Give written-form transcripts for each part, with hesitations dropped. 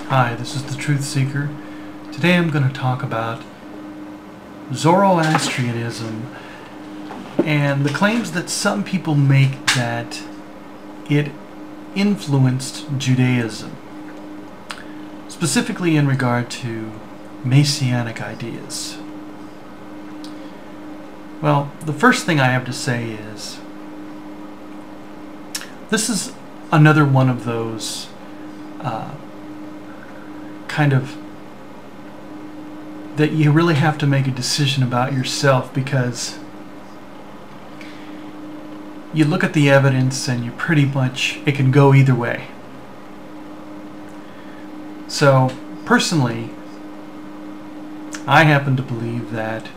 Hi, this is the Truth Seeker. Today I'm going to talk about Zoroastrianism and the claims that some people make that it influenced Judaism, specifically in regard to messianic ideas. Well, the first thing I have to say is this is another one of those kind of that you really have to make a decision about yourself, because you look at the evidence and you pretty much, it can go either way. So personally, I happen to believe that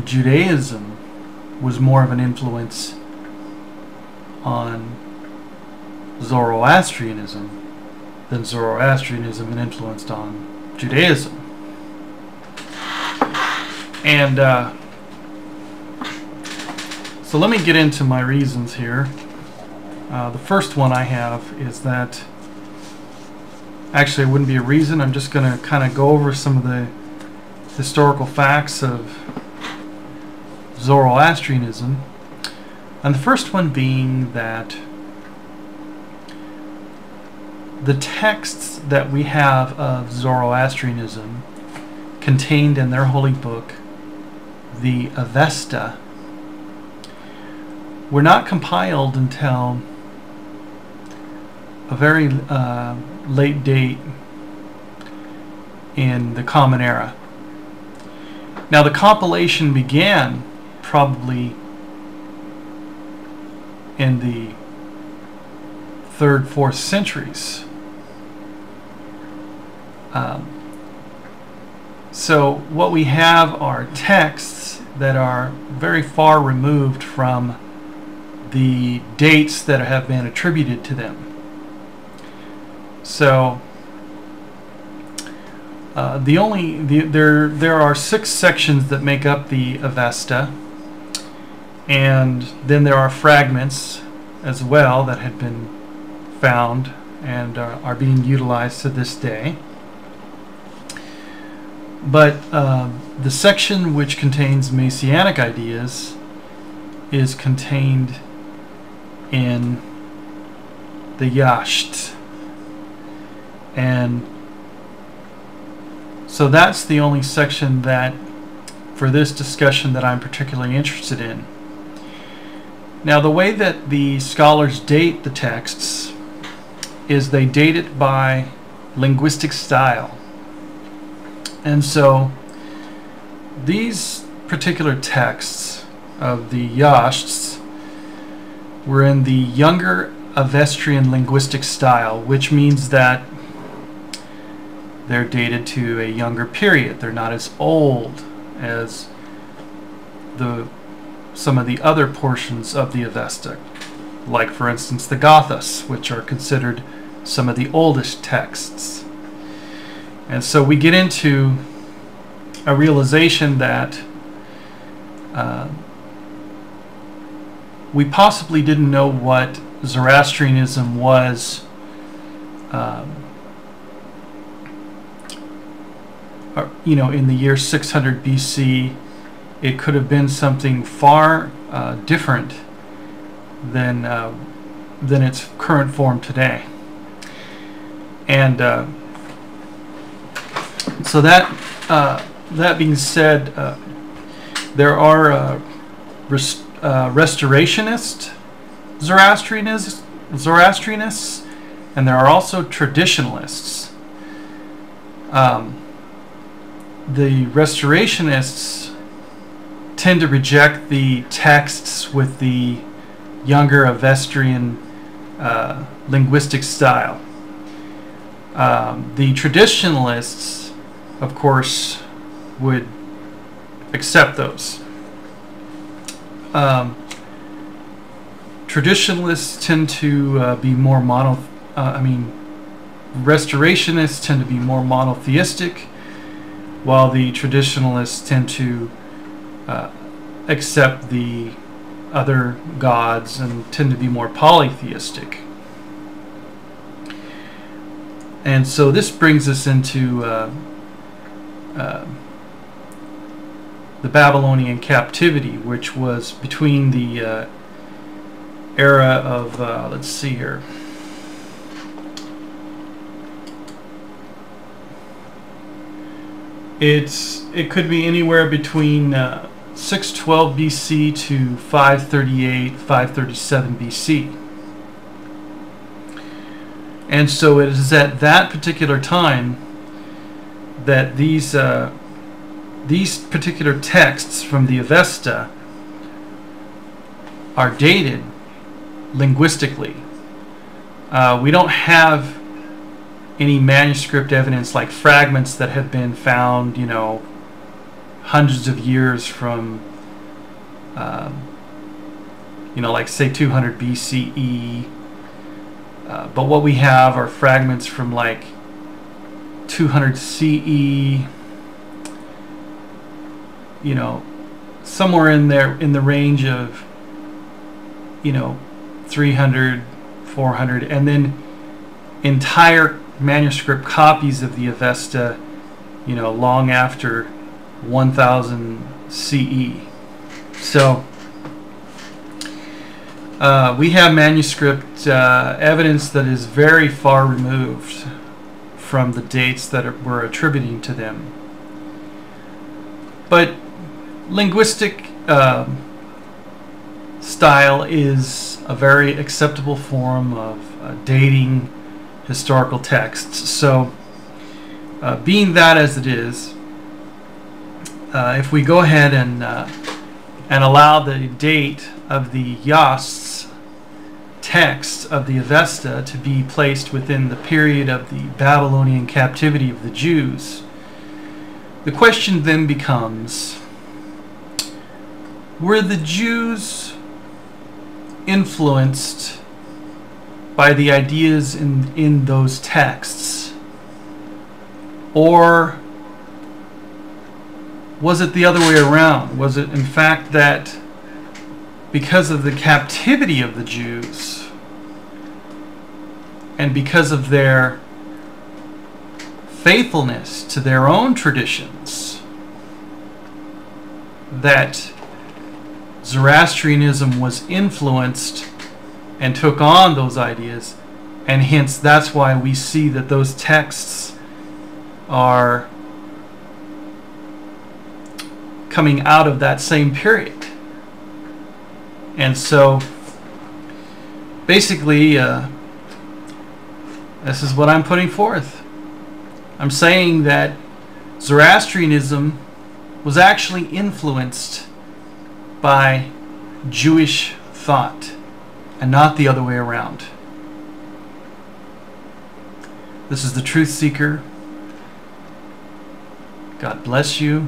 Judaism was more of an influence on Zoroastrianism than Zoroastrianism influenced on Judaism. And so let me get into my reasons here. The first one I have is that, actually it wouldn't be a reason, I'm just going to kind of go over some of the historical facts of Zoroastrianism. And the first one being that the texts that we have of Zoroastrianism contained in their holy book, the Avesta, were not compiled until a very late date in the Common Era. Now, the compilation began probably in the 3rd, 4th centuries. So what we have are texts that are very far removed from the dates that have been attributed to them. So there are 6 sections that make up the Avesta, and then there are fragments as well that had been found and are being utilized to this day. But the section which contains messianic ideas is contained in the Yasht, and so that's the only section that, for this discussion, that I'm particularly interested in. Now, the way that the scholars date the texts is they date it by linguistic style. And so these particular texts of the Yashts were in the Younger Avestan linguistic style, which means that they're dated to a younger period. They're not as old as some of the other portions of the Avesta, like, for instance, the Gathas, which are considered some of the oldest texts. And so we get into a realization that we possibly didn't know what Zoroastrianism was in the year 600 BC. It could have been something far different than its current form today. And so that being said, there are restorationist Zoroastrianists, and there are also traditionalists. The restorationists tend to reject the texts with the Younger Avestan linguistic style. The traditionalists, of course, would accept those. Traditionalists tend to be more restorationists tend to be more monotheistic, while the traditionalists tend to accept the other gods and tend to be more polytheistic. And so this brings us into the Babylonian Captivity, which was between the era of, let's see here, it could be anywhere between 612 BC to 538, 537 BC. And so it is at that particular time that these particular texts from the Avesta are dated linguistically. We don't have any manuscript evidence like fragments that have been found, you know, hundreds of years from, you know, like say 200 BCE. But what we have are fragments from like 200 CE, you know, somewhere in there in the range of, you know, 300, 400, and then entire manuscript copies of the Avesta, you know, long after 1000 CE. So we have manuscript evidence that is very far removed from the dates that we're attributing to them. But linguistic style is a very acceptable form of dating historical texts. So being that as it is, if we go ahead and allow the date of the Yast's text of the Avesta to be placed within the period of the Babylonian captivity of the Jews, the question then becomes, were the Jews influenced by the ideas in those texts, or was it the other way around? Was it in fact that because of the captivity of the Jews and because of their faithfulness to their own traditions that Zoroastrianism was influenced and took on those ideas, and hence that's why we see that those texts are coming out of that same period? And so basically this is what I'm putting forth. I'm saying that Zoroastrianism was actually influenced by Jewish thought and not the other way around. This is the Truth Seeker. God bless you,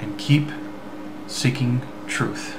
and keep seeking truth.